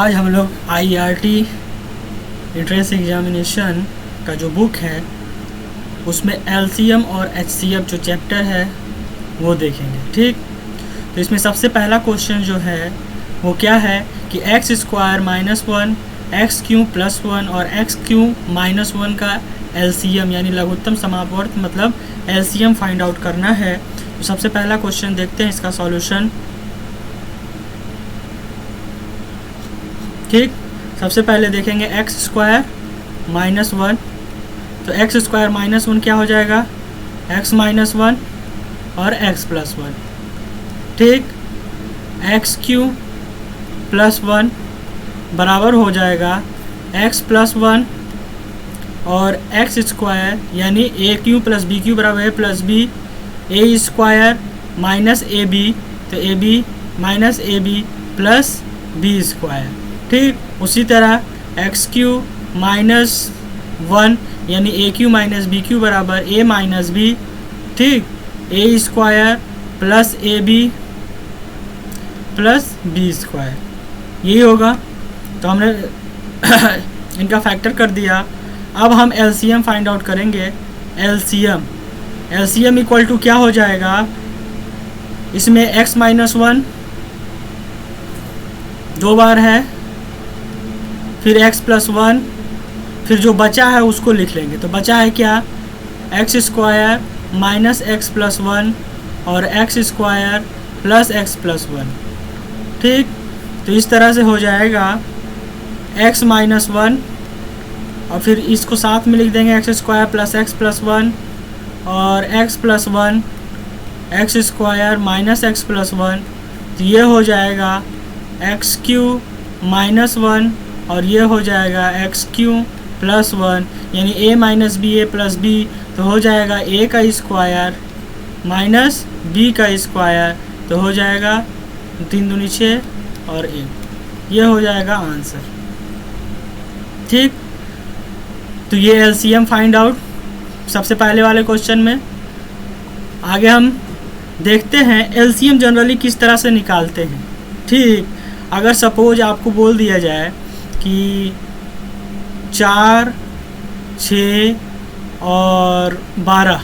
आज हम लोग IRT एंट्रेंस एग्जामिनेशन का जो बुक है उसमें LCM और HCF जो चैप्टर है वो देखेंगे। ठीक, तो इसमें सबसे पहला क्वेश्चन जो है वो क्या है कि x² - 1 x³ + 1 और x³ - 1 का LCM यानी लघुत्तम समापवर्त मतलब LCM फाइंड आउट करना है। तो सबसे पहला क्वेश्चन देखते हैं इसका सॉल्यूशन। ठीक, सबसे पहले देखेंगे x² - 1, तो x² - 1 क्या हो जाएगा x - 1 और x + 1। ठीक, x³ + 1 बराबर हो जाएगा x + 1 और x² यानी a³ + b³ बराबर a + b a² - ab, तो ab - ab + b²। ठीक, उसी तरह x³ - 1 यानी a³ - b³ बराबर a - b। ठीक, a² + ab + b², यही होगा। तो हमने इनका फैक्टर कर दिया। अब हम LCM फाइंड आउट करेंगे। LCM इक्वल टू क्या हो जाएगा, इसमें x - 1 दो बार है, फिर x + 1, फिर जो बचा है उसको लिख लेंगे। तो बचा है क्या x² - x + 1 और x² + x + 1। ठीक, तो इस तरह से हो जाएगा x - 1 और फिर इसको साथ में लिख देंगे x² + x + 1 और x + 1 x² - x + 1। तो ये हो जाएगा x³ - 1 और ये हो जाएगा x³ + 1 यानी a - b a + b, तो हो जाएगा a² - b², तो हो जाएगा 3 दूनी 6 और 1, ये हो जाएगा आंसर। ठीक, तो ये LCM फाइंड आउट सबसे पहले वाले क्वेश्चन में। आगे हम देखते हैं LCM जनरली किस तरह से निकालते हैं। ठीक, अगर सपोज आपको बोल दिया जाए कि 4, 6 और 12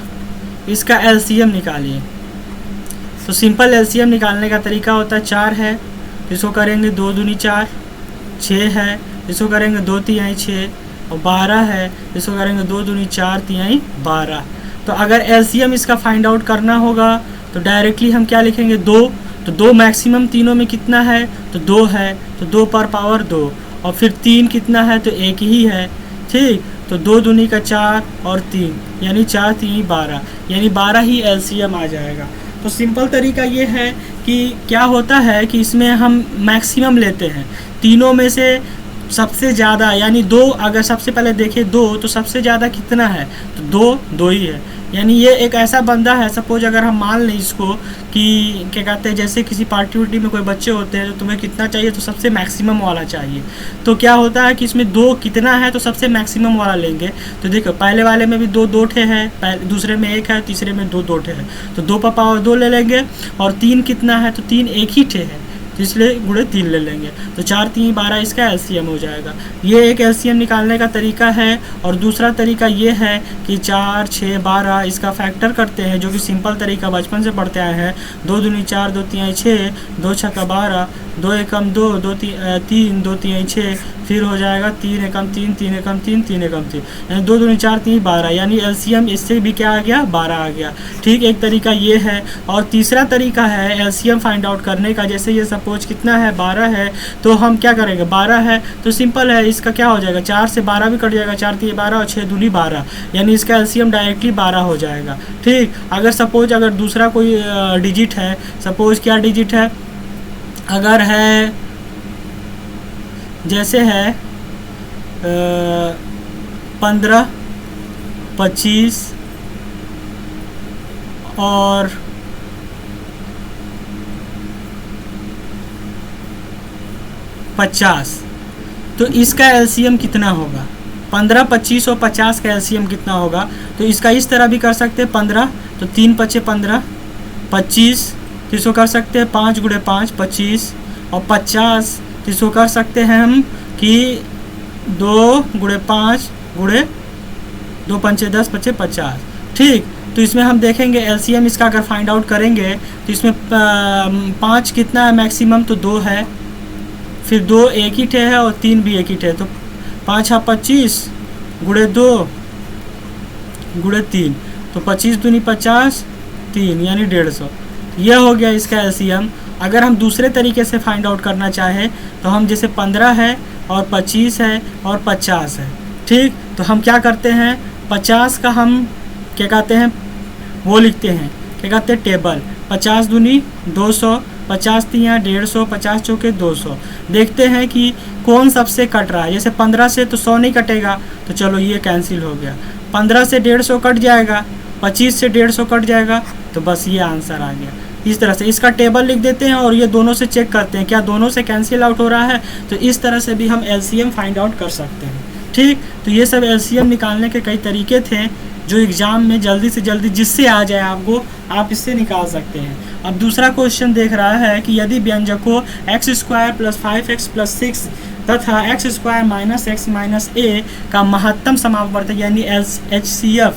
इसका LCM निकालिए, तो सिंपल LCM निकालने का तरीका होता है 4 है तो इसको करेंगे 2 दूनी 4, 6 है इसको करेंगे 2 तिहाई 6 और 12 है इसको करेंगे 2 दूनी 4 तिहाई 12। तो अगर LCM इसका फाइंड आउट करना होगा तो डायरेक्टली हम क्या लिखेंगे 2, तो 2 मैक्सिमम तीनों में कितना है तो 2 है, तो 2 पर पावर 2 और फिर 3 कितना है तो 1 ही है। ठीक, तो 2 दूनी का 4 और 3 यानी 4 3 12 यानी 12 ही LCM आ जाएगा। तो सिंपल तरीका ये है कि क्या होता है कि इसमें हम मैक्सिमम लेते हैं तीनों में से सबसे ज़्यादा, यानी 2 अगर सबसे पहले देखें 2 तो सबसे ज़्यादा कितना है तो 2 ही है। यानी ये एक ऐसा बंदा है, सपोज अगर हम मान लें इसको कि क्या कहते हैं जैसे किसी पार्टी वार्टी में कोई बच्चे होते हैं तो तुम्हें कितना चाहिए तो सबसे मैक्सिमम वाला चाहिए। तो क्या होता है कि इसमें 2 कितना है तो सबसे मैक्सिमम वाला लेंगे। तो देखो पहले वाले में भी 2 ठे है, दूसरे में 1 है, तीसरे में 2 ठे है, तो 2 पर पावर 2 ले लेंगे और 3 कितना है तो 3 1 ही ठे है, तो इसलिए गुणे 3 ले लेंगे, तो 4 3 12 इसका LCM हो जाएगा। ये एक LCM निकालने का तरीका है। और दूसरा तरीका ये है कि 4 6 12 इसका फैक्टर करते हैं, जो कि सिंपल तरीका बचपन से पढ़ते आए हैं। 2 दूनी 4 2 तिहाई 6 2 छक्का 12 2 एकम 2 2 3 2 तिहाई 6, फिर हो जाएगा 3 एकम 3 3 एकम 3 3 एकम 3 यानी 2 दूनी 4 3 12 यानी LCM इससे भी क्या आ गया 12 आ गया। ठीक, एक तरीका ये है। और तीसरा तरीका है LCM फाइंड आउट करने का। जैसे ये सपोज कितना है 12 है तो हम क्या करेंगे 12 है तो सिंपल है, इसका क्या हो जाएगा 4 से 12 भी कट जाएगा, 4 3 12 और 6 दूनी 12 यानी इसका LCM डायरेक्टली 12 हो जाएगा। ठीक, अगर सपोज अगर दूसरा कोई डिजिट है, सपोज क्या डिजिट है, अगर है जैसे है 15 25 और 50, तो इसका LCM कितना होगा 15 25 और 50 का LCM कितना होगा। तो इसका इस तरह भी कर सकते हैं 15 तो 3 5 15 25 तो इसको कर सकते हैं 5 × 5 25 और 50 तो इसको कर सकते हैं हम कि 2 गुणे 5 गुणे 2 पंचे 10 पच्चे 50। ठीक, तो इसमें हम देखेंगे एलसीएम इसका अगर फाइंड आउट करेंगे तो इसमें 5 कितना है मैक्सिमम, तो 2 है, फिर 2 एक ही ठे है और 3 भी एक ही ठे, तो 5 है 25 गुणे 2 गुणे 3, तो 25 दूनी 50, 3 यानी 150। यह हो गया इसका एलसीएम। अगर हम दूसरे तरीके से फाइंड आउट करना चाहें तो हम जैसे 15 है और 25 है और 50 है, ठीक, तो हम क्या करते हैं 50 का हम क्या कहते हैं वो लिखते हैं, क्या कहते हैं टेबल, 50 दूनी 200, 50 तियाँ 150, 50 चौके 200। देखते हैं कि कौन सबसे कट रहा है। जैसे 15 से तो 100 नहीं कटेगा, तो चलो ये कैंसिल हो गया। 15 से 150 कट जाएगा, 25 से 150 कट जाएगा, तो बस ये आंसर आ गया। इस तरह से इसका टेबल लिख देते हैं और ये दोनों से चेक करते हैं क्या दोनों से कैंसिल आउट हो रहा है। तो इस तरह से भी हम एलसीएम फाइंड आउट कर सकते हैं। ठीक, तो ये सब एलसीएम निकालने के कई तरीके थे जो एग्जाम में जल्दी से जल्दी जिससे आ जाए आपको, आप इससे निकाल सकते हैं। अब दूसरा क्वेश्चन देख रहा है कि यदि व्यंजकों x² + 5x + 6 तथा x² - x - a का महत्तम समापवर्तक यानी HCF,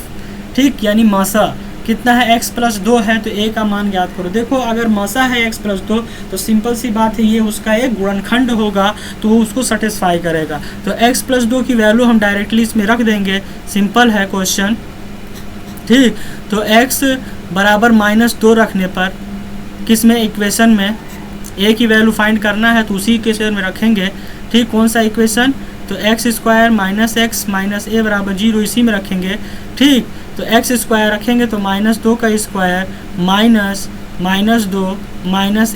ठीक, यानी मसा कितना है, x + 2 है, तो a का मान ज्ञात करो। देखो अगर मसा है x + 2 तो सिंपल सी बात है ये उसका एक गुणनखंड होगा, तो उसको सेटिस्फाई करेगा। तो x + 2 की वैल्यू हम डायरेक्टली इसमें रख देंगे, सिंपल है क्वेश्चन। ठीक, तो x बराबर -2 रखने पर किस में इक्वेशन में a की वैल्यू फाइंड करना है, तो उसी इक्वेशन में रखेंगे। ठीक, कौन सा इक्वेशन, तो x² - x - a बराबर 0 इसी में रखेंगे। ठीक, तो x² रखेंगे तो -2 का स्क्वायर -2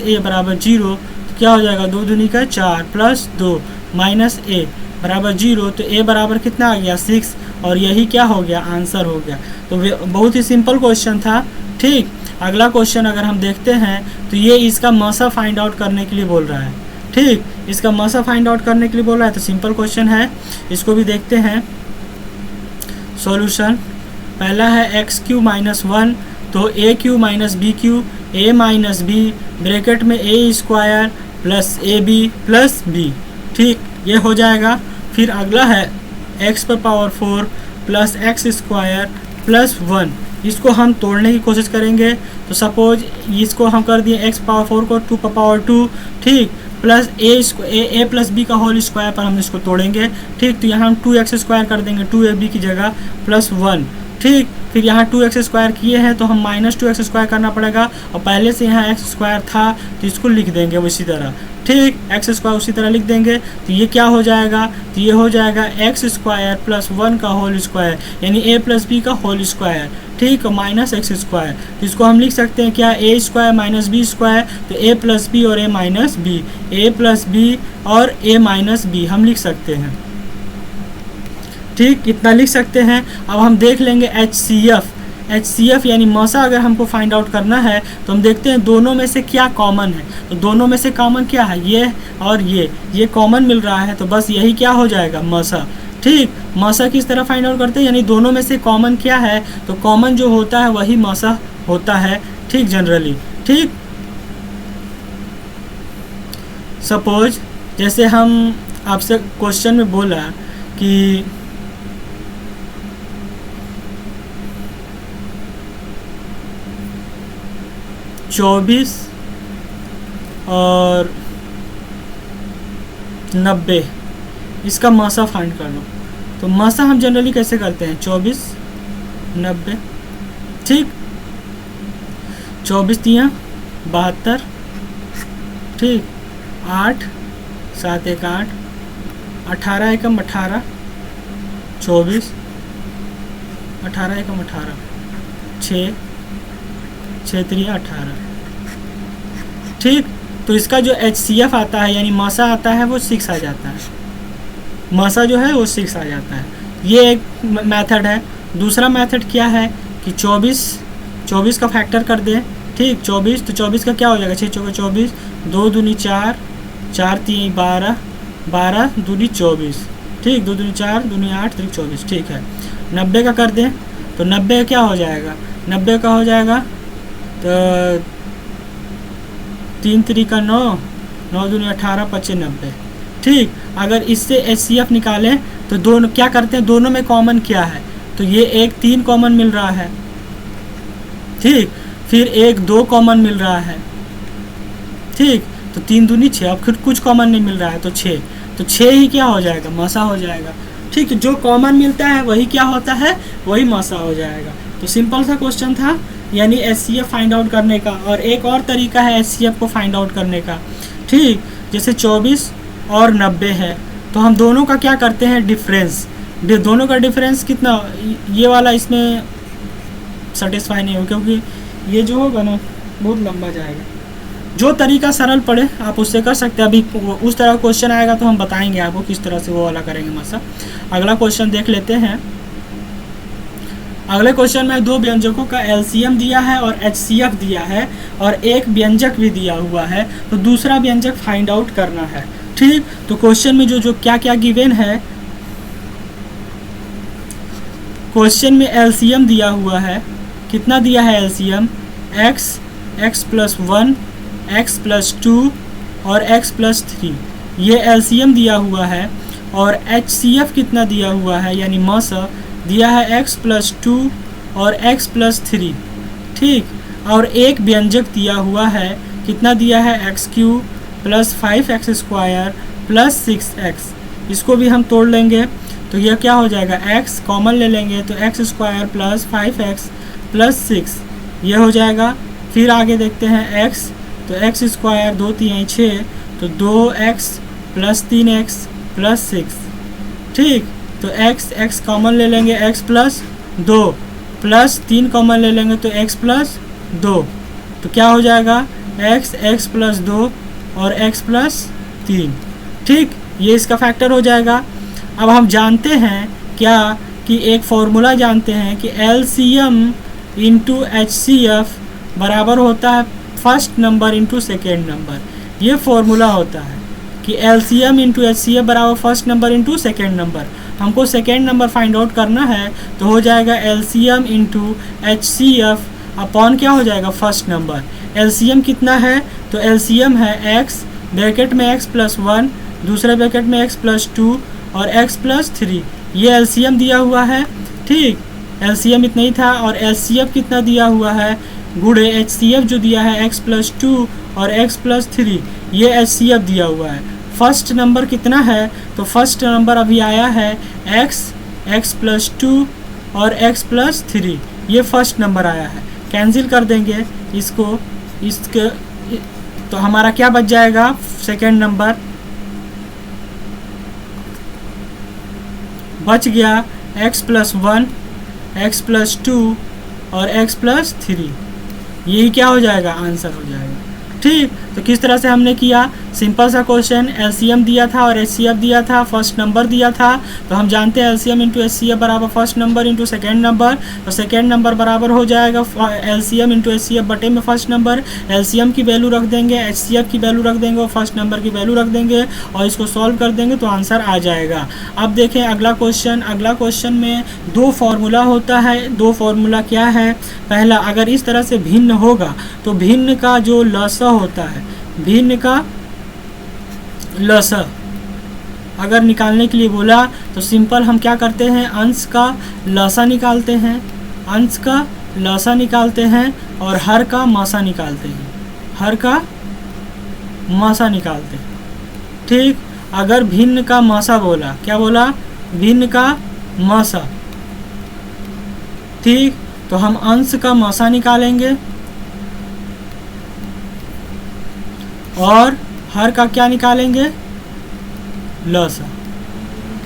- a बराबर 0, तो क्या हो जाएगा 2 दूनी का 4 + 2 - a बराबर 0, तो a बराबर कितना आ गया 6, और यही क्या हो गया आंसर हो गया। तो बहुत ही सिंपल क्वेश्चन था। ठीक, अगला क्वेश्चन अगर हम देखते हैं तो ये इसका मसा फाइंड आउट करने के लिए बोल रहा है। ठीक, इसका मसा फाइंड आउट करने के लिए बोल रहा है, तो सिंपल क्वेश्चन है, इसको भी देखते हैं सॉल्यूशन। पहला है x³ - 1, तो a³ - b³ a - b bracket में a² + ab + b। ठीक, ये हो जाएगा। फिर अगला है x⁴ + x² + 1, इसको हम तोड़ने की कोशिश करेंगे। तो सपोज इसको हम कर दिए x⁴ को 2⁴, ठीक, प्लस a + b का होल स्क्वायर पर हम इसको तोड़ेंगे। ठीक, तो यहाँ हम 2x² कर देंगे 2ab की जगह +1। ठीक, फिर यहाँ 2x² किए हैं तो हम -2x² करना पड़ेगा, और पहले से यहाँ x² था तो इसको लिख देंगे उसी तरह। ठीक, x² उसी तरह लिख देंगे, तो ये क्या हो जाएगा, तो ये हो जाएगा x² + 1 का होल स्क्वायर यानी a + b का होल स्क्वायर। ठीक, -x², तो इसको हम लिख सकते हैं क्या a² - b², तो a + b और a - b, a + b और a - b हम लिख सकते हैं। ठीक, कितना लिख सकते हैं। अब हम देख लेंगे HCF यानी मसा अगर हमको फाइंड आउट करना है तो हम देखते हैं दोनों में से क्या कॉमन है। तो दोनों में से कॉमन क्या है, ये और ये कॉमन मिल रहा है, तो बस यही क्या हो जाएगा मसा। ठीक, मसा किस तरह फाइंड आउट करते हैं, यानी दोनों में से कॉमन क्या है, तो कॉमन जो होता है वही मसा होता है। ठीक, जनरली। ठीक, सपोज जैसे हम आपसे क्वेश्चन में बोला कि चौबीस और 90 इसका मसा फाइंड कर लो। तो मसा हम जनरली कैसे करते हैं 24 90। ठीक, 24 तियाँ 72, ठीक, 8 7 1 8, 18 एकम 18, 24 18 एकम 18, 6 6 3 18। ठीक, तो इसका जो HCF आता है यानी मसा आता है वो 6 आ जाता है, मसा जो है वो 6 आ जाता है। ये एक मेथड है। दूसरा मेथड क्या है कि 24 का फैक्टर कर दें। ठीक, 24, तो 24 का क्या हो जाएगा 6 चौके 24, 2 दूनी 4, 4 3 12, 12 दूनी 24। ठीक, 2 दूनी 4 दूनी 8 3 24। ठीक है, 90 का कर दें, तो 90 का क्या हो जाएगा, 90 का हो जाएगा तो 3 3 का 9, 9 दूनी 18, 25 90। ठीक, अगर इससे HCF निकालें तो दोनों क्या करते हैं, दोनों में कॉमन क्या है, तो ये एक 3 कॉमन मिल रहा है। ठीक, फिर एक 2 कॉमन मिल रहा है। ठीक, तो 3 दूनी 6, अब फिर कुछ कॉमन नहीं मिल रहा है तो 6, तो 6 ही क्या हो जाएगा, मासा हो जाएगा। ठीक, तो जो कॉमन मिलता है वही क्या होता है, वही मासा हो जाएगा। तो सिंपल सा क्वेश्चन था, यानी HCF फाइंड आउट करने का। और एक और तरीका है HCF को फाइंड आउट करने का। ठीक, जैसे 24 और 90 है, तो हम दोनों का क्या करते हैं, डिफरेंस। दोनों का डिफरेंस कितना, ये वाला इसमें सेटिस्फाई नहीं हो, क्योंकि ये जो होगा ना बहुत लंबा जाएगा। जो तरीका सरल पड़े आप उससे कर सकते हैं। अभी उस तरह क्वेश्चन आएगा तो हम बताएंगे आपको किस तरह से वो वाला करेंगे मासा। अगला क्वेश्चन देख लेते हैं। अगले क्वेश्चन में 2 व्यंजकों का LCM दिया है और HCF दिया है और एक व्यंजक भी दिया हुआ है, तो दूसरा व्यंजक फाइंड आउट करना है। ठीक, तो क्वेश्चन में जो क्या क्या गिवन है, क्वेश्चन में LCM दिया हुआ है, कितना दिया है LCM, x, x+1, x+2 और x+3, ये LCM दिया हुआ है। और HCF कितना दिया हुआ है, यानी मासा दिया है x+2 और x+3। ठीक, और एक व्यंजक दिया हुआ है, कितना दिया है, x³ + 5x² + 6x। इसको भी हम तोड़ लेंगे तो यह क्या हो जाएगा, x कॉमन ले लेंगे तो x² + 5x + 6 ये हो जाएगा। फिर आगे देखते हैं x, तो x² 2 3 6, तो 2x + 3x + 6। ठीक, तो x कॉमन ले लेंगे, x + 2 + 3 कॉमन ले लेंगे तो x + 2, तो क्या हो जाएगा, x + 2 और x + 3। ठीक, ये इसका फैक्टर हो जाएगा। अब हम जानते हैं क्या कि एक फॉर्मूला जानते हैं कि LCM × HCF बराबर होता है फर्स्ट नंबर × सेकेंड नंबर। ये फॉर्मूला होता है कि LCM × HCF बराबर फर्स्ट नंबर × सेकेंड नंबर। हमको सेकेंड नंबर फाइंड आउट करना है तो हो जाएगा LCM × HCF अपॉन क्या हो जाएगा, फर्स्ट नंबर। LCM कितना है, तो LCM है x, ब्रैकेट में x+1, दूसरे ब्रैकेट में x+2 और x+3, ये LCM दिया हुआ है। ठीक, LCM इतना ही था। और HCF कितना दिया हुआ है, गुणे HCF जो दिया है x+2 और x+3, ये HCF दिया हुआ है। फर्स्ट नंबर कितना है, तो फर्स्ट नंबर अभी आया है x, x+2 और x+3, ये फर्स्ट नंबर आया है। कैंसिल कर देंगे इसको, इसके तो हमारा क्या बच जाएगा, सेकेंड नंबर बच गया x+1, x+2 और x+3, यही क्या हो जाएगा, आंसर हो जाएगा। ठीक, तो किस तरह से हमने किया, सिंपल सा क्वेश्चन, LCM दिया था और HCF दिया था, फर्स्ट नंबर दिया था, तो हम जानते हैं LCM × HCF बराबर फर्स्ट नंबर × सेकेंड नंबर, तो सेकेंड नंबर बराबर हो जाएगा LCM × HCF बटे में फर्स्ट नंबर। LCM की वैल्यू रख देंगे, HCF की वैल्यू रख देंगे और फर्स्ट नंबर की वैल्यू रख देंगे और इसको सॉल्व कर देंगे तो आंसर आ जाएगा। अब देखें अगला क्वेश्चन। अगला क्वेश्चन में 2 फार्मूला होता है। 2 फार्मूला क्या है, पहला, अगर इस तरह से भिन्न होगा तो भिन्न का जो लसा होता है, भिन्न का लसा अगर निकालने के लिए बोला तो सिंपल हम क्या करते हैं, अंश का लसा निकालते हैं, अंश का लसा निकालते हैं और हर का मासा निकालते हैं, हर का मासा निकालते हैं। ठीक, अगर भिन्न का मासा बोला, क्या बोला, भिन्न का मासा। ठीक, तो हम अंश का मासा निकालेंगे और हर का क्या निकालेंगे, लसा।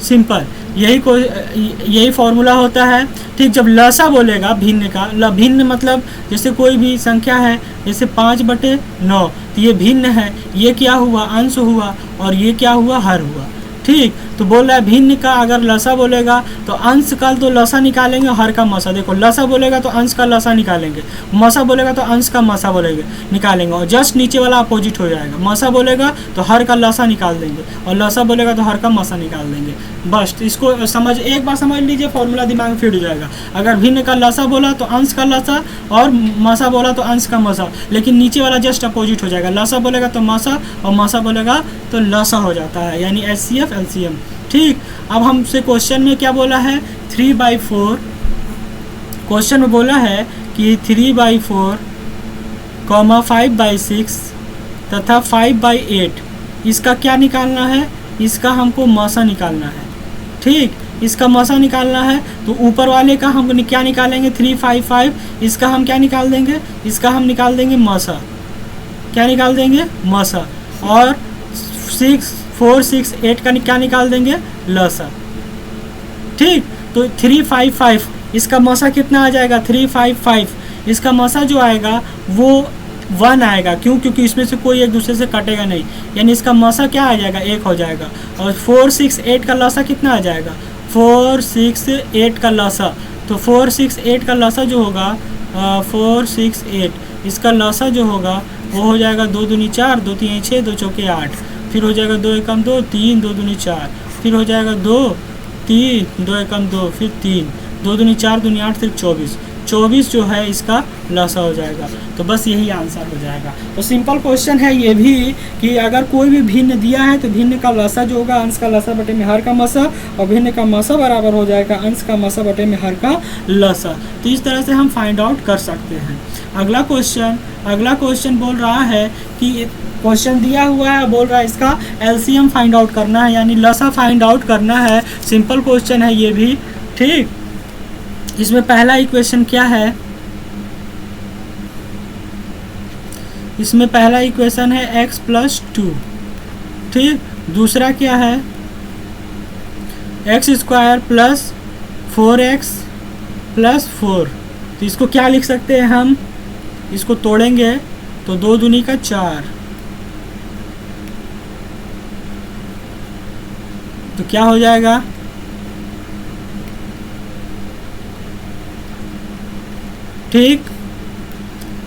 सिंपल, यही फॉर्मूला होता है। ठीक, जब लसा बोलेगा भिन्न का, भिन्न मतलब जैसे कोई भी संख्या है, जैसे 5/9, तो ये भिन्न है, ये क्या हुआ, अंश हुआ और ये क्या हुआ, हर हुआ। ठीक, तो बोल रहा है भिन्न का अगर लसा बोलेगा तो अंश का तो लसा निकालेंगे, हर का मसा। देखो लसा बोलेगा तो अंश का लसा निकालेंगे, मसा बोलेगा तो अंश का मसा बोलेंगे निकालेंगे, और जस्ट नीचे वाला अपोजिट हो जाएगा। मसा बोलेगा तो हर का लसा निकाल देंगे, और लसा बोलेगा तो हर का मसा निकाल देंगे। बस इसको एक बार समझ लीजिए, फॉर्मूला दिमाग में फिट हो जाएगा। अगर भिन्न का लसा बोला तो अंश का लसा, और मसा बोला तो अंश का मसा, लेकिन नीचे वाला जस्ट अपोजिट हो जाएगा। लसा बोलेगा तो मसा, और मसा बोलेगा तो लसा हो जाता है, यानी HCF LCM। ठीक, अब हमसे क्वेश्चन में क्या बोला है, 3/4। क्वेश्चन में बोला है कि 3/4, 5/6 तथा 5/8, इसका क्या निकालना है, इसका हमको मसा निकालना है। ठीक, इसका मसा निकालना है तो ऊपर वाले का हम क्या निकालेंगे, 3/5, इसका हम क्या निकाल देंगे, इसका हम निकाल देंगे मसा। क्या निकाल देंगे, मसा। और 4, 6, 8 का क्या निकाल देंगे, लसा। ठीक, तो 3/5, इसका मसा कितना आ जाएगा, 3/5, इसका मसा जो आएगा वो 1 आएगा। क्यों, क्योंकि इसमें से कोई एक दूसरे से कटेगा नहीं, यानी इसका मसा क्या आ जाएगा, 1 हो जाएगा। और 4, 6, 8 का लसा कितना आ जाएगा, 4, 6, 8 का लसा। तो 4, 6, 8 का लसा जो होगा 4, 6, 8, इसका लसा जो होगा वो हो जाएगा 2 दूनी 4, 2 3 6, 2 चौके 8, फिर हो जाएगा 2 एकम 2, 3, 2 दूनी 4, फिर हो जाएगा 2 3, 2 एकम 2, फिर 3, 2 दूनी 4, दूनी 8, फिर 24 जो है इसका लसा हो जाएगा। तो बस यही आंसर हो जाएगा। तो सिंपल क्वेश्चन है ये भी कि अगर कोई भी भिन्न दिया है तो भिन्न का लसा जो होगा अंश का लसा बटे में हर का मसा, और भिन्न का मसा बराबर हो जाएगा अंश का मसा बटे में हर का लसा। तो इस तरह से हम फाइंड आउट कर सकते हैं। अगला क्वेश्चन बोल रहा है कि क्वेश्चन दिया हुआ है, बोल रहा है इसका LCM फाइंड आउट करना है, यानी लसा फाइंड आउट करना है। सिंपल क्वेश्चन है ये भी। ठीक, इसमें पहला इक्वेशन क्या है, इसमें पहला इक्वेशन है x + 2। ठीक, दूसरा क्या है, x² + 4x + 4। तो इसको क्या लिख सकते हैं हम, इसको तोड़ेंगे तो 2 दूनी का 4, तो क्या हो जाएगा, ठीक।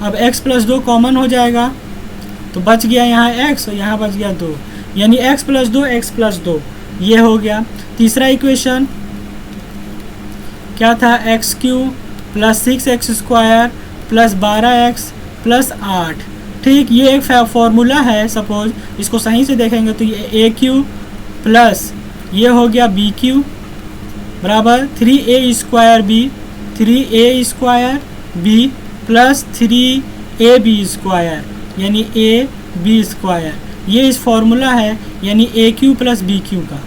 अब x + 2 कॉमन हो जाएगा, तो बच गया यहाँ x और यहाँ बच गया 2, यानी x + 2 x + 2 ये हो गया। तीसरा इक्वेशन क्या था, x³ + 6x² + 12x + 8। ठीक, ये एक फॉर्मूला है। सपोज इसको सही से देखेंगे तो ये AQ प्लस ये हो गया BQ बराबर 3A² B प्लस 3AB², यानी AB²। ये इस फॉर्मूला है, यानी AQ + BQ का।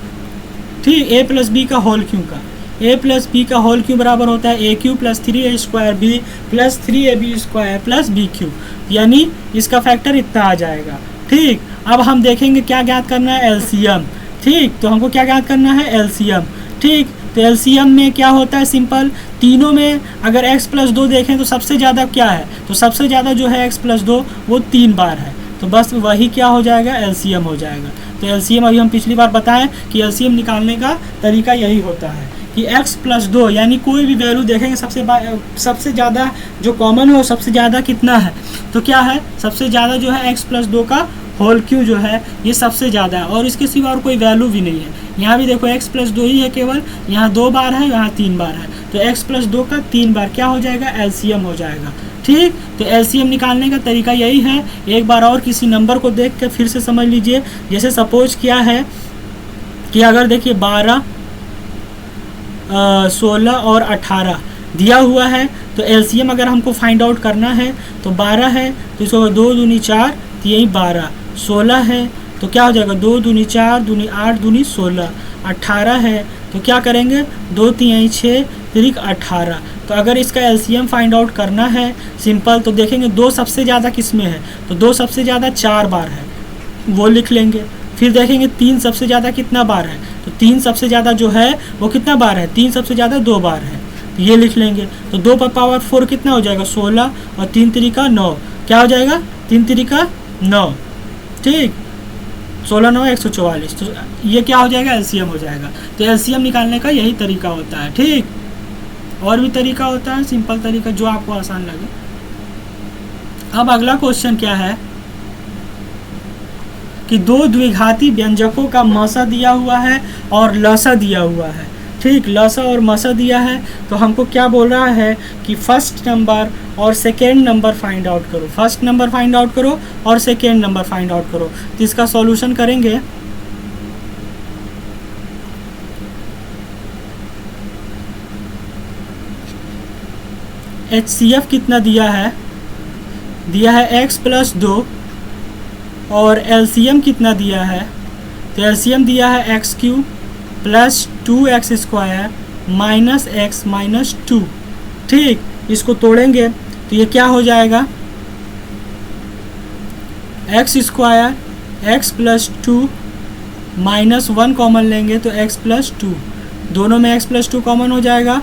ठीक, A + B का होल क्यू का, A + B का होल क्यू बराबर होता है AQ + 3A² B plus 3AB² plus BQ, यानी इसका फैक्टर इतना आ जाएगा। ठीक, अब हम देखेंगे क्या ज्ञात करना है, LCM। ठीक, तो हमको क्या ज्ञात करना है, LCM। ठीक, तो LCM में क्या होता है, सिंपल तीनों में अगर x + 2 देखें तो सबसे ज़्यादा क्या है, तो सबसे ज़्यादा जो है x + 2 वो 3 बार है, तो बस वही क्या हो जाएगा, LCM हो जाएगा। तो LCM अभी हम पिछली बार बताएं कि LCM निकालने का तरीका यही होता है कि x + 2, यानी कोई भी वैल्यू देखेंगे सबसे ज़्यादा जो कॉमन हो, सबसे ज़्यादा कितना है, तो क्या है, सबसे ज़्यादा जो है x + 2 का होल क्यू जो है ये सबसे ज़्यादा है, और इसके सिवा और कोई वैल्यू भी नहीं है। यहाँ भी देखो x + 2 ही है केवल, यहाँ 2 बार है, यहाँ 3 बार है, तो x + 2 का 3 बार क्या हो जाएगा, LCM हो जाएगा। ठीक, तो LCM निकालने का तरीका यही है। एक बार और किसी नंबर को देख के फिर से समझ लीजिए। जैसे सपोज क्या है कि अगर देखिए 12, 16 और 18 दिया हुआ है, तो LCM अगर हमको फाइंड आउट करना है तो 12 है तो इसको 2 दूनी 4, तो यही 12। 16 है तो क्या हो जाएगा, 2 दूनी 4, दूनी 8, दूनी 16। 18 है तो क्या करेंगे, 2 3 6 3 18। तो अगर इसका LCM फाइंड आउट करना है सिंपल, तो देखेंगे 2 सबसे ज़्यादा किस में है, तो 2 सबसे ज़्यादा 4 बार है, वो लिख लेंगे। फिर देखेंगे 3 सबसे ज़्यादा कितना बार है, तो 3 सबसे ज़्यादा जो है वो कितना बार है, 3 सबसे ज़्यादा 2 बार है, तो ये लिख लेंगे। तो 2 पर पावर 4 कितना हो जाएगा, 16, और 3 3 9, क्या हो जाएगा, 3 3 9। ठीक, 16 9 144, तो ये क्या हो जाएगा, एलसीएम हो जाएगा। तो एलसीएम निकालने का यही तरीका होता है। ठीक, और भी तरीका होता है, सिंपल तरीका जो आपको आसान लगे। अब अगला क्वेश्चन क्या है कि दो द्विघाती व्यंजकों का मसा दिया हुआ है और लसा दिया हुआ है। ठीक, लसा और मसा दिया है, तो हमको क्या बोल रहा है कि फर्स्ट नंबर और सेकेंड नंबर फाइंड आउट करो। फर्स्ट नंबर फाइंड आउट करो और सेकेंड नंबर फाइंड आउट करो। तो इसका सॉल्यूशन करेंगे। HCF कितना दिया है, दिया है x प्लस 2, और LCM कितना दिया है, तो LCM दिया है x cube plus 2x square minus x minus 2। ठीक, इसको तोड़ेंगे तो ये क्या हो जाएगा, x square x plus 2 minus 1 common लेंगे तो x प्लस 2, दोनों में x प्लस 2 कॉमन हो जाएगा,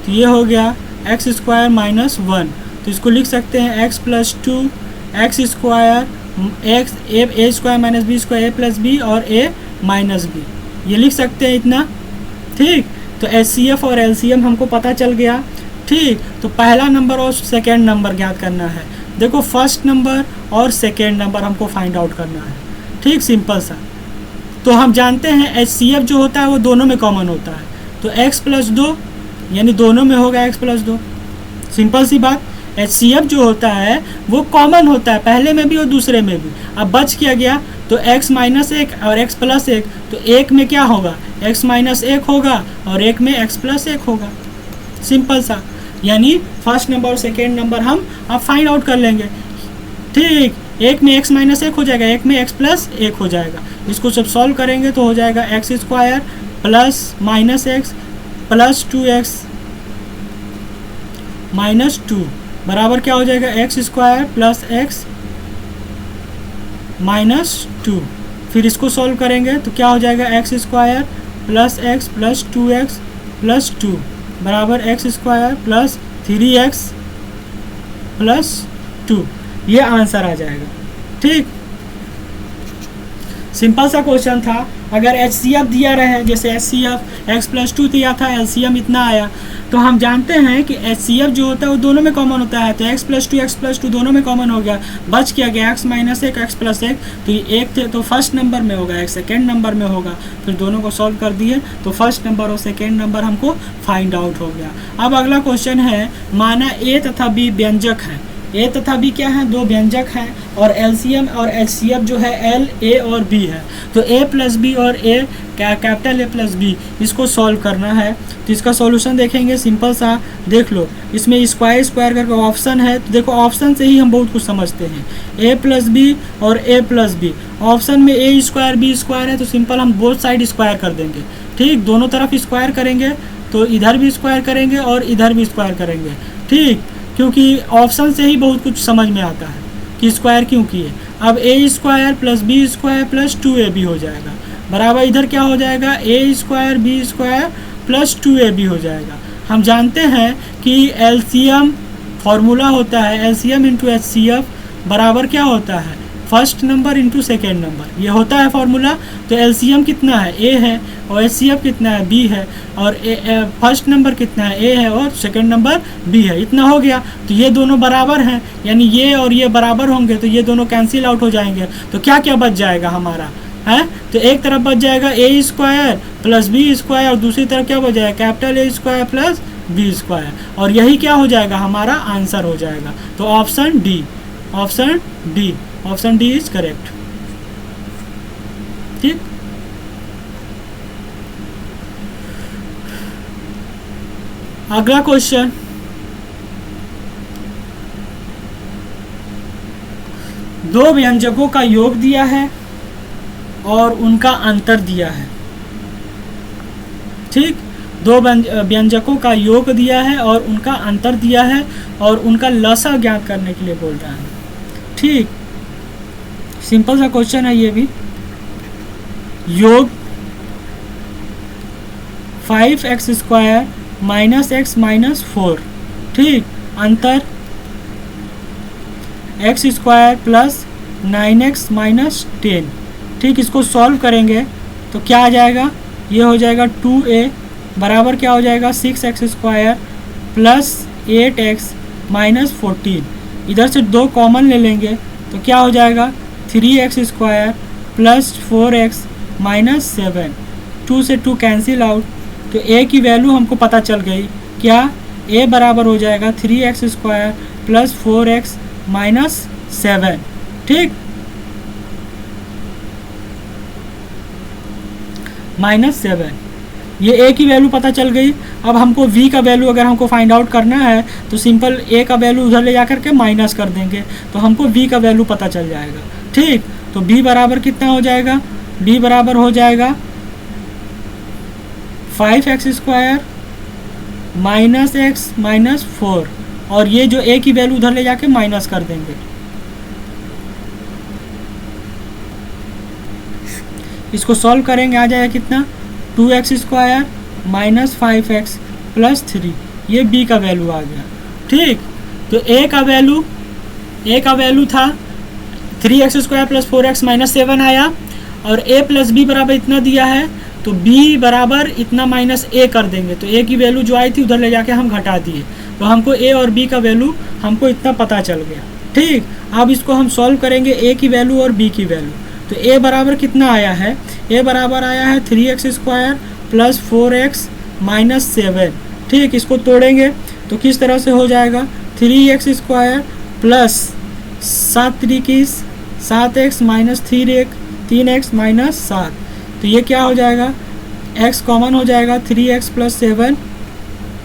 तो ये हो गया एक्स स्क्वायर माइनस 1। तो इसको लिख सकते हैं x plus 2 x square x a square minus b square a plus B और ए माइनस बी, ये लिख सकते हैं इतना। ठीक, तो HCF और LCM हमको पता चल गया। ठीक, तो पहला नंबर और सेकेंड नंबर ज्ञात करना है। देखो फर्स्ट नंबर और सेकेंड नंबर हमको फाइंड आउट करना है। ठीक, सिंपल सा। तो हम जानते हैं HCF जो होता है वो दोनों में कॉमन होता है, तो x प्लस 2 यानी दोनों में होगा x प्लस 2। सिंपल सी बात, HCF जो होता है वो कॉमन होता है, पहले में भी और दूसरे में भी। अब बच क्या गया, तो x माइनस 1 और x प्लस 1, तो एक में क्या होगा, x माइनस 1 होगा और एक में x प्लस 1 होगा। सिंपल सा, यानी फर्स्ट नंबर और सेकेंड नंबर हम अब फाइंड आउट कर लेंगे। ठीक, एक में x माइनस 1 हो जाएगा, एक में x प्लस 1 हो जाएगा। इसको सब सॉल्व करेंगे तो हो जाएगा x square plus minus x plus 2x minus 2 बराबर क्या हो जाएगा, x square plus x minus 2। फिर इसको सॉल्व करेंगे तो क्या हो जाएगा, x square plus x plus 2x plus 2 बराबर x square plus 3x plus 2। ये आंसर आ जाएगा। ठीक, सिंपल सा क्वेश्चन था। अगर HCF दिया रहे, जैसे HCF x प्लस 2 दिया था, LCM इतना आया, तो हम जानते हैं कि HCF जो होता है वो दोनों में कॉमन होता है। तो x प्लस 2 दोनों में कॉमन हो गया, बच क्या गया x माइनस 1 x प्लस 1, तो ये एक थे तो फर्स्ट नंबर में होगा, एक सेकेंड नंबर में होगा। फिर दोनों को सॉल्व कर दिए तो फर्स्ट नंबर और सेकेंड नंबर हमको फाइंड आउट हो गया। अब अगला क्वेश्चन है, माना A तथा B व्यंजक है। A तथा B क्या है, दो व्यंजक हैं, और LCM और HCF जो है L A और B है। तो A प्लस बी और A capital A plus B, इसको सॉल्व करना है। तो इसका सॉल्यूशन देखेंगे, सिंपल सा देख लो। इसमें स्क्वायर स्क्वायर करके ऑप्शन है, तो देखो ऑप्शन से ही हम बहुत कुछ समझते हैं। A प्लस बी और A प्लस बी, ऑप्शन में A स्क्वायर B स्क्वायर है, तो सिंपल हम बोथ साइड स्क्वायर कर देंगे। ठीक, दोनों तरफ स्क्वायर करेंगे तो इधर भी स्क्वायर करेंगे और इधर भी स्क्वायर करेंगे। ठीक, क्योंकि ऑप्शन से ही बहुत कुछ समझ में आता है कि स्क्वायर क्यों किए। अब A square plus B square plus 2AB हो जाएगा, बराबर इधर क्या हो जाएगा, A square B square plus 2AB हो जाएगा। हम जानते हैं कि LCM फॉर्मूला होता है, LCM इंटू HCF बराबर क्या होता है, first number into second number, ये होता है फॉर्मूला। तो LCM कितना है, A है, और HCF कितना है, B है, और फर्स्ट नंबर कितना है, A है, और सेकेंड नंबर B है। इतना हो गया, तो ये दोनों बराबर हैं, यानी ये और ये बराबर होंगे, तो ये दोनों कैंसिल आउट हो जाएंगे। तो क्या क्या बच जाएगा हमारा है, तो एक तरफ बच जाएगा A square plus B square, और दूसरी तरफ क्या बच जाएगा, capital A square plus B square, और यही क्या हो जाएगा, हमारा आंसर हो जाएगा। तो option D, option D, option D is correct. ठीक, अगला क्वेश्चन, दो व्यंजकों का योग दिया है और उनका अंतर दिया है। ठीक, दो व्यंजकों का योग दिया है और उनका अंतर दिया है, और उनका लसा ज्ञात करने के लिए बोल रहा है। ठीक, सिंपल सा क्वेश्चन है ये भी। योग 5x square minus x minus 4। ठीक, अंतर x square plus 9x minus 10। ठीक, इसको सॉल्व करेंगे तो क्या आ जाएगा, ये हो जाएगा 2a बराबर क्या हो जाएगा 6x² प्लस 8x माइनस 14। इधर से 2 कॉमन ले लेंगे तो क्या हो जाएगा 3x² प्लस 4x माइनस 7। 2 से 2 कैंसिल आउट, तो a की वैल्यू हमको पता चल गई, क्या a बराबर हो जाएगा 3x² प्लस 4x माइनस 7। ठीक, माइनस 7, ये a की वैल्यू पता चल गई। अब हमको v का वैल्यू अगर हमको फाइंड आउट करना है तो सिंपल a का वैल्यू उधर ले जाकर के माइनस कर देंगे तो हमको v का वैल्यू पता चल जाएगा। ठीक, तो b बराबर कितना हो जाएगा, b बराबर हो जाएगा 5x² माइनस x माइनस 4, और ये जो a की वैल्यू उधर ले जाके माइनस कर देंगे। इसको सॉल्व करेंगे, आ जाएगा कितना 2x² माइनस 5x प्लस 3, ये b का वैल्यू आ गया। ठीक, तो a का वैल्यू था 3x² प्लस 4x माइनस 7 आया, और a प्लस b बराबर इतना दिया है तो b बराबर इतना माइनस a कर देंगे, तो a की वैल्यू जो आई थी उधर ले जाके हम घटा दिए, तो हमको a और b का वैल्यू हमको इतना पता चल गया। ठीक, अब इसको हम सॉल्व करेंगे a की वैल्यू और b की वैल्यू, तो a बराबर कितना आया है, a बराबर आया है 3x² प्लस 4x माइनस 7। ठीक, इसको तोड़ेंगे तो किस तरह से हो जाएगा 3x² plus 7x minus 3x minus 7, तो ये क्या हो जाएगा, x कॉमन हो जाएगा 3x प्लस 7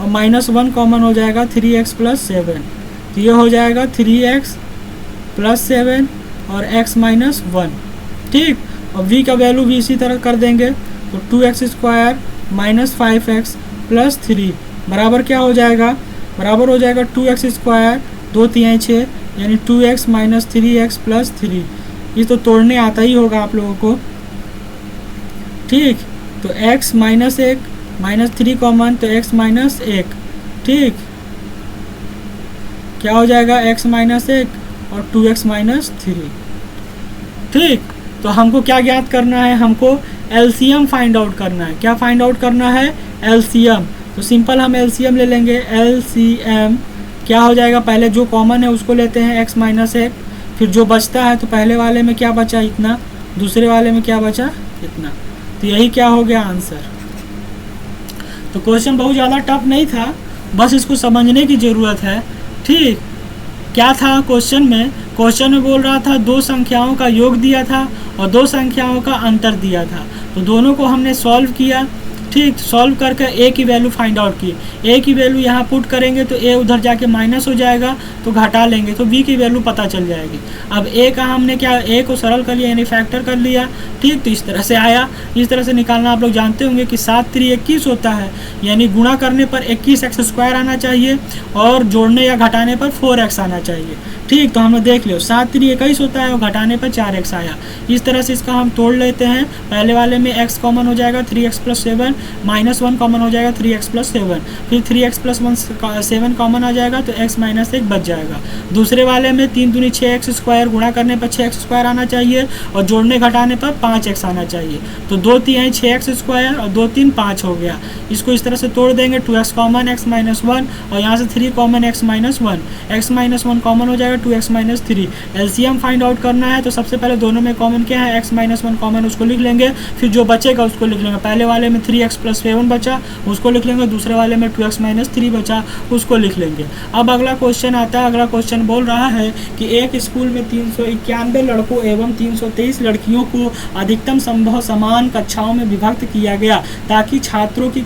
और माइनस 1 कॉमन हो जाएगा 3x प्लस 7, तो ये हो जाएगा 3x प्लस 7 और x माइनस 1। ठीक, और v का वैल्यू भी इसी तरह कर देंगे तो 2x² माइनस 5x प्लस 3 बराबर क्या हो जाएगा, बराबर हो जाएगा 2x², 2 3 6 यानी 2x माइनस 3x प्लस 3। ये तो तोड़ने आता ही होगा आप लोगों को। ठीक, तो x माइनस 1 माइनस 3 कॉमन तो x माइनस 1। ठीक, क्या हो जाएगा x माइनस 1 और 2x माइनस 3। ठीक, तो हमको क्या ज्ञात करना है, हमको एलसीएम फाइंड आउट करना है। क्या फाइंड आउट करना है, एलसीएम। तो सिंपल हम एलसीएम ले लेंगे, एलसीएम क्या हो जाएगा, पहले जो कॉमन है उसको लेते हैं x माइनस 1, फिर जो बचता है तो पहले वाले में क्या बचा इतना, दूसरे वाले में क्या बचा इतना, तो यही क्या हो गया आंसर। तो क्वेश्चन बहुत ज़्यादा टफ नहीं था, बस इसको समझने की ज़रूरत है। ठीक, क्या था क्वेश्चन में बोल रहा था 2 संख्याओं का योग दिया था और 2 संख्याओं का अंतर दिया था, तो दोनों को हमने सॉल्व किया। ठीक, सॉल्व करके a की वैल्यू फाइंड आउट की, a की वैल्यू यहाँ पुट करेंगे तो a उधर जाके माइनस हो जाएगा तो घटा लेंगे तो b की वैल्यू पता चल जाएगी। अब a का हमने क्या, a को सरल कर लिया यानी फैक्टर कर लिया। ठीक, तो इस तरह से आया, इस तरह से निकालना आप लोग जानते होंगे कि 7 3 21 होता है, यानी गुणा करने पर 21x² आना चाहिए और जोड़ने या घटाने पर 4x आना चाहिए। ठीक, तो हमने देख लियो 7 3 21 होता है और घटाने पर 4x आया। इस तरह से इसका हम तोड़ लेते हैं, पहले वाले में x कॉमन हो जाएगा 3x प्लस 7, माइनस 1 कॉमन हो जाएगा 3x प्लस 7, फिर 3x प्लस 7 कॉमन आ जाएगा तो x माइनस 1 बच जाएगा। दूसरे वाले में 3 दूनी 6x², गुणा करने पर 6x² आना चाहिए और जोड़ने घटाने पर 5x आना चाहिए, तो 2 3 6x² और 2 3 5 हो गया। इसको इस तरह से तोड़ देंगे, 2x कॉमन x माइनस 1 और यहाँ से 3 common x minus 1, x minus 1 common हो जाएगा 2x minus 3। LCM find out करना है तो सबसे पहले दोनों में कॉमन क्या है, x माइनस 1 कॉमन, उसको लिख लेंगे, फिर जो बचेगा उसको लिख लेंगे। पहले वाले में 3x प्लस 7 बचा उसको लिख लेंगे, दूसरे वाले में 2x माइनस 3 बचा उसको लिख लेंगे। अब अगला क्वेश्चन आता है, अगला क्वेश्चन बोल रहा है कि एक स्कूल में 391 लड़कों एवं 323 लड़कियों को अधिकतम संभव समान कक्षाओं में विभक्त किया गया ताकि छात्राओं की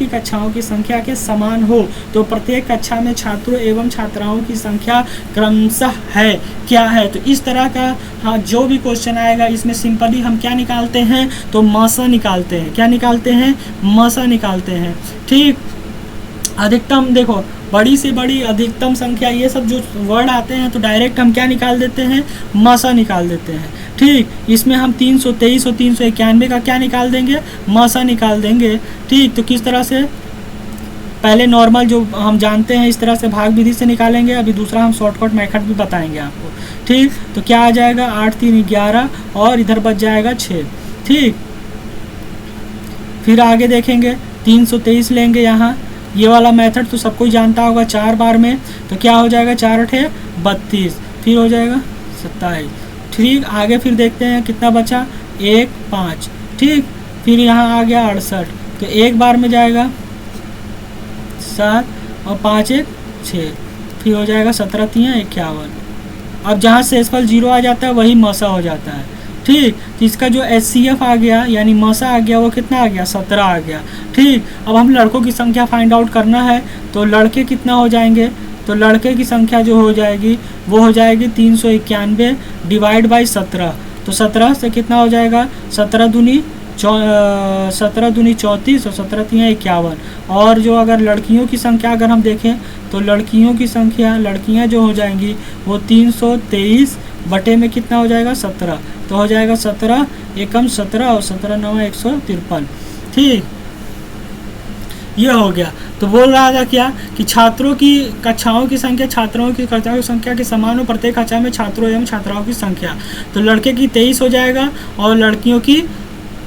कक्षाओं की संख्या के समान हो, तो प्रत्येक कक्षा में छात्रों एवं छात्राओं की संख्या क्रमशः है क्या है। तो इस तरह का हाँ जो भी क्वेश्चन आएगा इसमें सिंपली हम क्या निकालते हैं, तो मसा निकालते हैं। क्या निकालते हैं, मसा निकालते हैं। ठीक, अधिकतम देखो बड़ी से बड़ी अधिकतम संख्या ये सब जो वर्ड आते हैं तो डायरेक्ट हम क्या निकाल देते हैं, मसा निकाल देते हैं। ठीक, इसमें हम 323 और 391 का क्या निकाल देंगे, मसा निकाल देंगे। ठीक, तो किस तरह से पहले नॉर्मल जो हम जानते हैं इस तरह से भाग विधि से निकालेंगे, अभी दूसरा हम शॉर्टकट मेथड भी बताएंगे आपको। ठीक, तो क्या आ जाएगा 8 3 11 और इधर बच जाएगा 6। ठीक, फिर आगे देखेंगे 323 लेंगे यहाँ, ये वाला मेथड तो सबको ही जानता होगा 4 बार में, तो क्या हो जाएगा 4 8 32, फिर हो जाएगा 27। ठीक, आगे फिर देखते हैं कितना बचा 1 5। ठीक, फिर यहाँ आ गया 68, तो एक बार में जाएगा 7 और 5 1 6, फिर हो जाएगा 17 3 51। अब जहाँ शेषफल 0 आ जाता है वही मसा हो जाता है। ठीक, तो इसका जो HCF आ गया यानी मसा आ गया वो कितना आ गया 17 आ गया। ठीक, अब हम लड़कों की संख्या फाइंड आउट करना है, तो लड़के कितना हो जाएंगे, तो लड़के की संख्या जो हो जाएगी वो हो जाएगी 391 डिवाइड बाई 17, तो 17 से कितना हो जाएगा 17 दूनी 34 और 17 3 51। और जो अगर लड़कियों की संख्या अगर हम देखें तो लड़कियों की संख्या लड़कियां जो हो जाएंगी वो 323 बटे में कितना हो जाएगा 17, तो हो जाएगा 17 एकम 17 और 17 9 153। ठीक, ये हो गया। तो बोल रहा था क्या कि छात्रों की कक्षाओं की संख्या छात्रों की कक्षाओं की संख्या के समान हो, प्रत्येक कक्षा में छात्रों एवं छात्राओं की संख्या, तो लड़के की 23 हो जाएगा और लड़कियों की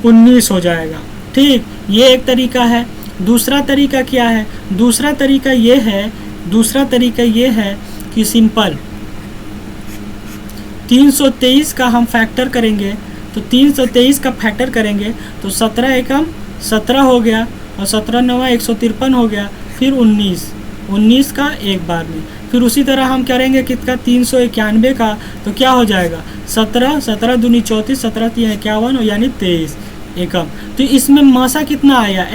19 हो जाएगा। ठीक, ये एक तरीका है। दूसरा तरीका क्या है, दूसरा तरीका ये है कि सिंपल 323 का हम फैक्टर करेंगे, तो 323 का फैक्टर करेंगे तो 17 एकम 17 हो गया और 17 9 153 हो गया, फिर 19 का एक बार में, फिर उसी तरह हम करेंगे कितना 391 का, तो क्या हो जाएगा 17 दूनी 34 17 3 51 यानी 23 एकम। तो इसमें मसा कितना आया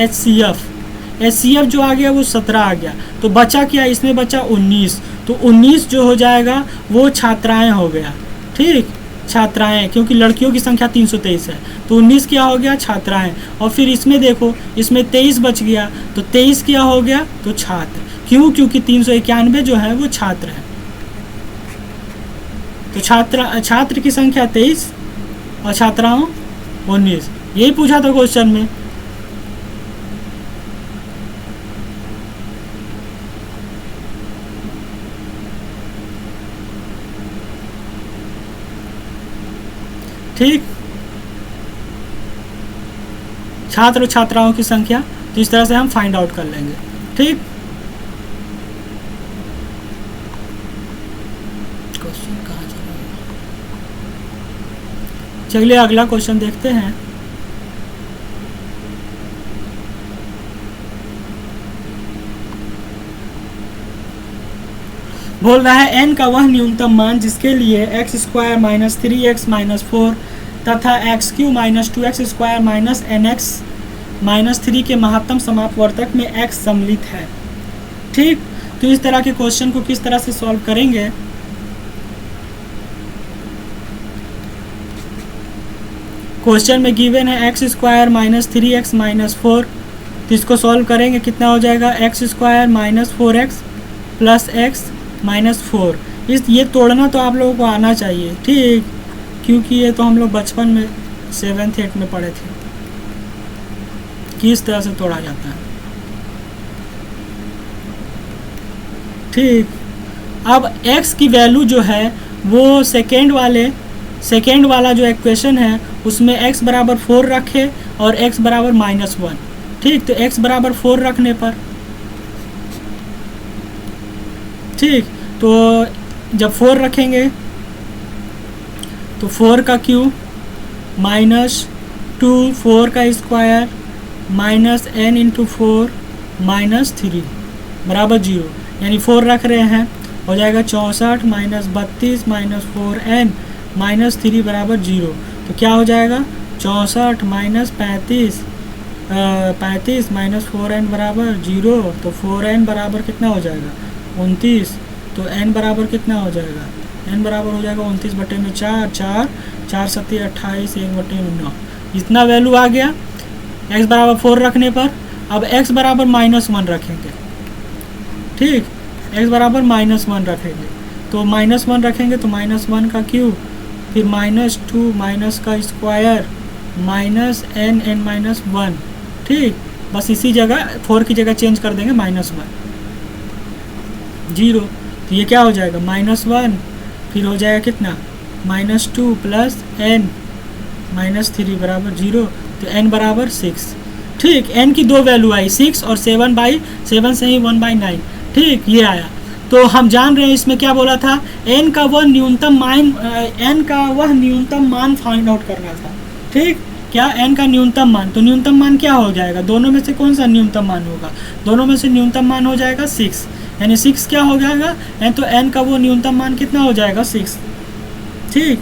HCF जो आ गया वो 17 आ गया, तो बचा क्या, इसमें बचा 19, तो 19 जो हो जाएगा वो छात्राएं हो गया। ठीक, छात्राएं, क्योंकि लड़कियों की संख्या 323 है, तो 19 क्या हो गया छात्राएं। और फिर इसमें देखो इसमें 23 बच गया, तो 23 क्या हो गया तो छात्र, क्यों, क्योंकि 391 जो है वो छात्र है, तो छात्र की संख्या 23 और छात्राओं 19, यही पूछा था क्वेश्चन में। ठीक, छात्र और छात्राओं की संख्या, तो इस तरह से हम फाइंड आउट कर लेंगे। ठीक, क्वेश्चन कहाँ चला गया, चलिए अगला क्वेश्चन देखते हैं। बोल रहा है n का वह न्यूनतम मान जिसके लिए x² - 3x - 4 तथा x³ - 2x² - nx - 3 के महत्तम समापवर्तक में x सम्मिलित है। ठीक, तो इस तरह के क्वेश्चन को किस तरह से सॉल्व करेंगे, क्वेश्चन में गिवन है x² - 3x - 4, तो इसको सॉल्व करेंगे कितना हो जाएगा x² - 4x प्लस x -4। ये तोड़ना तो आप लोगों को आना चाहिए। ठीक, क्योंकि ये तो हम लोग बचपन में 7th 8th में पढ़े थे किस तरह से तोड़ा जाता है। ठीक, अब x की वैल्यू जो है वो सेकेंड वाला जो इक्वेशन है उसमें x बराबर 4 रखे और x बराबर -1। ठीक, तो x बराबर 4 रखने पर, ठीक, तो जब 4 रखेंगे तो 4 का क्यूब -2 4 का स्क्वायर -n × 4 -3 बराबर 0, यानी 4 रख रहे हैं, हो जाएगा 64 - 32 - 4n -3 बराबर 0। तो क्या हो जाएगा 64 - 35 - 4n बराबर 0, तो 4n बराबर कितना हो जाएगा 29, तो n बराबर कितना हो जाएगा, n बराबर हो जाएगा 29 बटे में 4 4 7 28 1 बटे में 9, इतना वैल्यू आ गया x बराबर 4 रखने पर। अब x बराबर -1 रखेंगे। ठीक, x बराबर -1 रखेंगे, तो -1 रखेंगे तो -1 का क्यूब, फिर -2 माइनस का स्क्वायर -n n - 1। ठीक, बस इसी जगह 4 की जगह चेंज कर देंगे -1 0। तो ये क्या हो जाएगा -1, फिर हो जाएगा कितना -2 प्लस n -3 बराबर 0। तो n बराबर 6। ठीक, n की 2 वैल्यू आई 6 और 7/7 से ही 1/9। ठीक, ये आया। तो हम जान रहे हैं इसमें क्या बोला था, n का वह न्यूनतम मान फाइंड आउट करना था। ठीक, क्या n का न्यूनतम मान, तो न्यूनतम मान क्या हो जाएगा, दोनों में से कौन सा न्यूनतम मान होगा, दोनों में से न्यूनतम मान हो जाएगा 6, यानी 6 क्या हो जाएगा n, तो n का वो न्यूनतम मान कितना हो जाएगा 6। ठीक,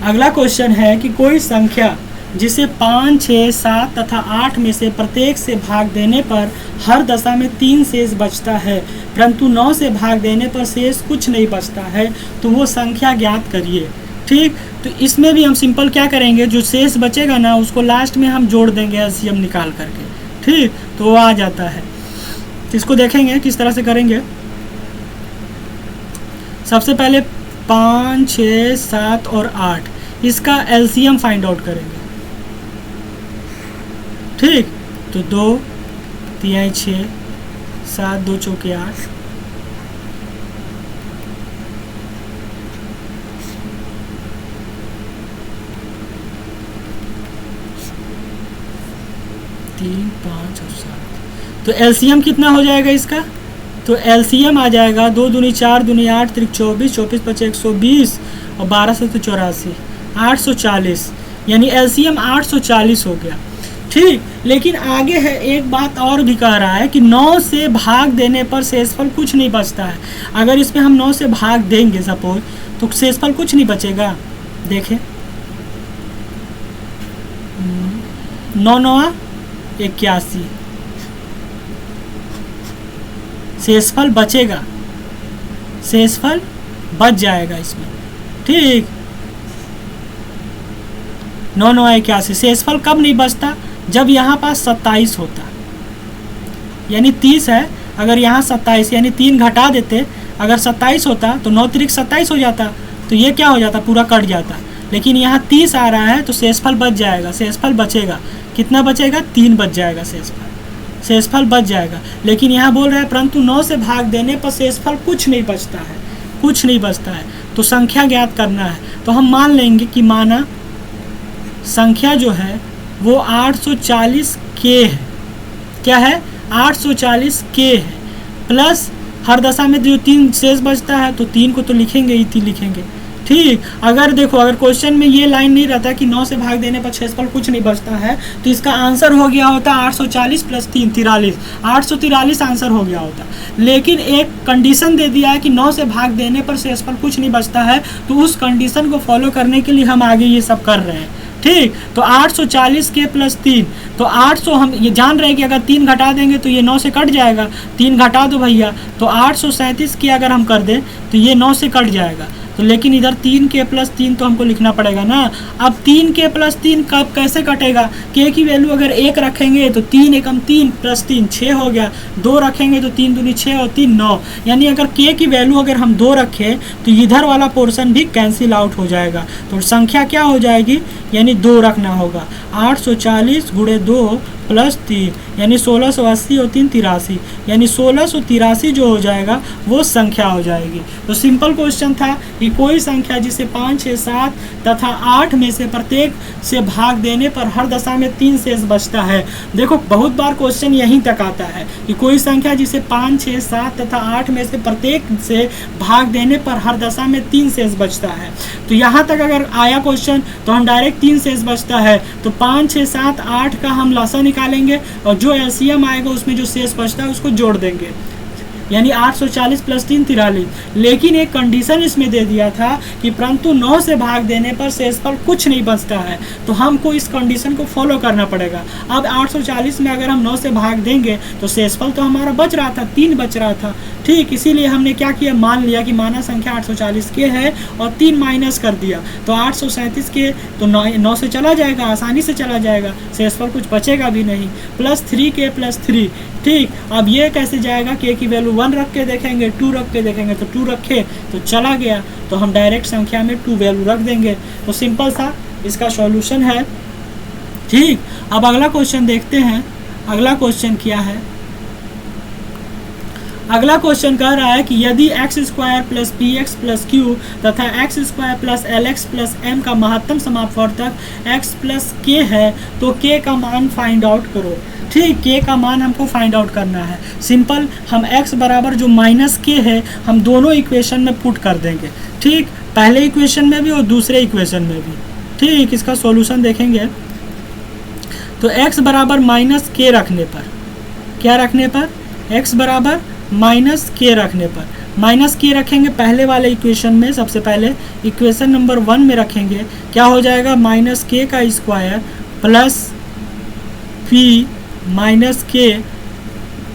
अगला क्वेश्चन है कि कोई संख्या जिसे 5, 6, 7 तथा 8 में से प्रत्येक से भाग देने पर हर दशा में 3 शेष बचता है, परंतु 9 से भाग देने पर शेष कुछ नहीं बचता है, तो वो संख्या ज्ञात करिए। ठीक, तो इसमें भी हम सिंपल क्या करेंगे, जो शेष बचेगा ना उसको लास्ट में हम जोड़ देंगे एलसीएम निकाल करके। ठीक, तो वो आ जाता है। इसको देखेंगे किस तरह से करेंगे। सबसे पहले 5, 6, 7 और 8 इसका एलसीएम फाइंड आउट करेंगे। ठीक, तो 2 3 6 7 2 चौके 8, 3, 5 और 7। तो एलसीएम कितना हो जाएगा इसका, तो एलसीएम आ जाएगा 2 दूनी 4 दूनी 8 त्रिक 24, 24 पचे 120 और 12 से तो 84, 840, यानी एलसीएम 840 हो गया। ठीक, लेकिन आगे है एक बात और भी कह रहा है कि 9 से भाग देने पर शेषफल कुछ नहीं बचता है। अगर इसमें हम 9 से भाग देंगे सपोज, तो शेषफल कुछ नहीं बचेगा। देखें 9 9 81, शेषफल बचेगा, शेषफल बच जाएगा इसमें। ठीक, 9 9 81, शेषफल कब नहीं बचता, जब यहाँ पास 27 होता, यानी 30 है, अगर यहाँ 27 यानी 3 घटा देते, अगर 27 होता तो 9 त्रिक 27 हो जाता, तो ये क्या हो जाता, पूरा कट जाता। लेकिन यहाँ 30 आ रहा है तो शेषफल बच जाएगा, शेषफल बचेगा, कितना बचेगा 3 बच जाएगा, शेषफल बच जाएगा। लेकिन यहाँ बोल रहा है परंतु 9 से भाग देने पर शेषफल कुछ नहीं बचता है, कुछ नहीं बचता है, तो संख्या ज्ञात करना है। तो हम मान लेंगे कि माना संख्या जो है वो 840 के है, क्या है 840 के है, प्लस हर दशा में जो 3 शेष बचता है तो 3 को तो लिखेंगे ही, 3 लिखेंगे। ठीक, अगर देखो अगर क्वेश्चन में ये लाइन नहीं रहता कि 9 से भाग देने पर शेषफल कुछ नहीं बचता है, तो इसका आंसर हो गया होता 840 प्लस 3 43, 843 आंसर हो गया होता। लेकिन एक कंडीशन दे दिया है कि 9 से भाग देने पर शेषफल कुछ नहीं बचता है, तो उस कंडीशन को फॉलो करने के लिए हम आगे ये सब कर रहे हैं। ठीक, तो 840 के प्लस 3, तो 800 हम ये जान रहे हैं कि अगर 3 घटा देंगे तो ये 9 से कट जाएगा, 3 घटा दो भैया, तो 837 के अगर हम कर दें तो ये 9 से कट जाएगा। तो लेकिन इधर 3 के प्लस 3 तो हमको लिखना पड़ेगा ना। अब 3 के प्लस 3 कब कैसे कटेगा, के की वैल्यू अगर 1 रखेंगे तो 3 एकम 3 प्लस 3 6 हो गया, 2 रखेंगे तो 3 दूनी 6 और 3 9, यानी अगर के की वैल्यू अगर हम 2 रखें तो इधर वाला पोर्शन भी कैंसिल आउट हो जाएगा। तो संख्या क्या हो जाएगी, यानी 2 रखना होगा। 840 गुणे 2 प्लस 3 यानी 1680 और 3 83, यानी 1683 जो हो जाएगा वो संख्या हो जाएगी। तो सिंपल क्वेश्चन था कि कोई संख्या जिसे 5, 6, 7 तथा 8 में से प्रत्येक से भाग देने पर हर दशा में 3 शेष बचता है। देखो बहुत बार क्वेश्चन यहीं तक आता है कि कोई संख्या जिसे 5, 6, 7 तथा 8 में से प्रत्येक से भाग देने पर हर दशा में 3 शेष बचता है। तो यहाँ तक अगर आया क्वेश्चन तो हम डायरेक्ट 3 शेष बचता है, तो 5, 6, 7, 8 का हम लसा निकालेंगे और जो एलसीएम आएगा उसमें जो शेष बचता है उसको जोड़ देंगे। यानी 840 प्लस 3 43। लेकिन एक कंडीशन इसमें दे दिया था कि परंतु 9 से भाग देने पर शेषफल कुछ नहीं बचता है, तो हमको इस कंडीशन को फॉलो करना पड़ेगा। अब 840 में अगर हम 9 से भाग देंगे तो शेषफल तो हमारा बच रहा था, 3 बच रहा था। ठीक, इसीलिए हमने क्या किया, मान लिया कि माना संख्या 840 के है और 3 माइनस कर दिया, तो 837 के तो 9 से चला जाएगा, आसानी से चला जाएगा, शेषफल कुछ बचेगा भी नहीं। प्लस 3 के प्लस 3। ठीक, अब ये कैसे जाएगा, के की वैल्यू 1 रख के देखेंगे, 2 रख के देखेंगे, तो 2 रखे तो चला गया, तो हम डायरेक्ट संख्या में 2 वैल्यू रख देंगे। तो सिंपल सा इसका सॉल्यूशन है। ठीक, अब अगला क्वेश्चन देखते हैं। अगला क्वेश्चन क्या है, अगला क्वेश्चन कह रहा है कि यदि x square plus p x plus q तथा x square plus l x plus m का महत्तम समापवर्तक एक्स प्लस के है तो के का मान फाइंड आउट करो। ठीक, के का मान हमको फाइंड आउट करना है। सिंपल, हम x बराबर जो माइनस के है हम दोनों इक्वेशन में पुट कर देंगे। ठीक, पहले इक्वेशन में भी और दूसरे इक्वेशन में भी। ठीक, इसका सॉल्यूशन देखेंगे तो x बराबर माइनस के रखने पर, क्या रखने पर, x बराबर माइनस के रखने पर, माइनस के रखेंगे पहले वाले इक्वेशन में। सबसे पहले इक्वेशन नंबर 1 में रखेंगे, क्या हो जाएगा, माइनस के का स्क्वायर प्लस पी माइनस के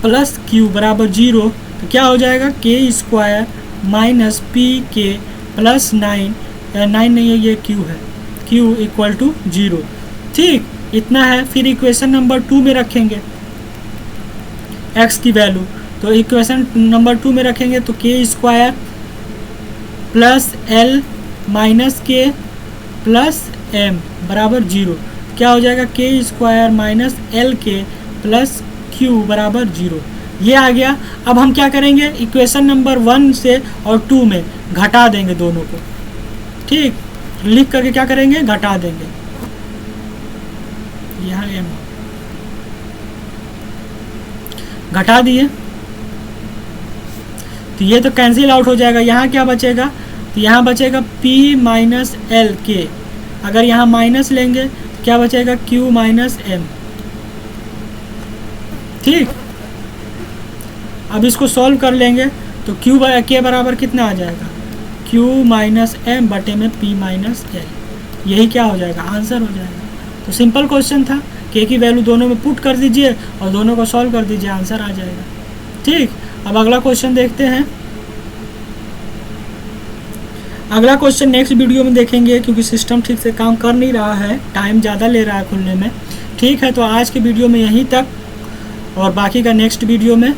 प्लस क्यू बराबर 0। तो क्या हो जाएगा, के स्क्वायर माइनस पी के प्लस 9 नहीं है, ये क्यू है, क्यू इक्वल टू 0। ठीक, इतना है। फिर इक्वेशन नंबर 2 में रखेंगे x की वैल्यू, तो इक्वेशन नंबर 2 में रखेंगे तो के स्क्वायर प्लस एल माइनस के प्लस एम बराबर 0। क्या हो जाएगा, के स्क्वायर माइनस एल के प्लस क्यू बराबर 0। ये आ गया। अब हम क्या करेंगे, इक्वेशन नंबर 1 से और 2 में घटा देंगे दोनों को। ठीक, लिख करके क्या करेंगे, घटा देंगे। यहाँ एम घटा दिए तो ये तो कैंसिल आउट हो जाएगा। यहाँ क्या बचेगा, तो यहाँ बचेगा p माइनस एल के। अगर यहाँ माइनस लेंगे तो क्या बचेगा, q माइनस एम। ठीक, अब इसको सॉल्व कर लेंगे तो q के बराबर कितना आ जाएगा, q माइनस एम बटे में p माइनस एल। यही क्या हो जाएगा, आंसर हो जाएगा। तो सिंपल क्वेश्चन था, के की वैल्यू दोनों में पुट कर दीजिए और दोनों को सॉल्व कर दीजिए, आंसर आ जाएगा। ठीक, अब अगला क्वेश्चन देखते हैं। अगला क्वेश्चन नेक्स्ट वीडियो में देखेंगे क्योंकि सिस्टम ठीक से काम कर नहीं रहा है, टाइम ज़्यादा ले रहा है खुलने में। ठीक है, तो आज के वीडियो में यहीं तक और बाकी का नेक्स्ट वीडियो में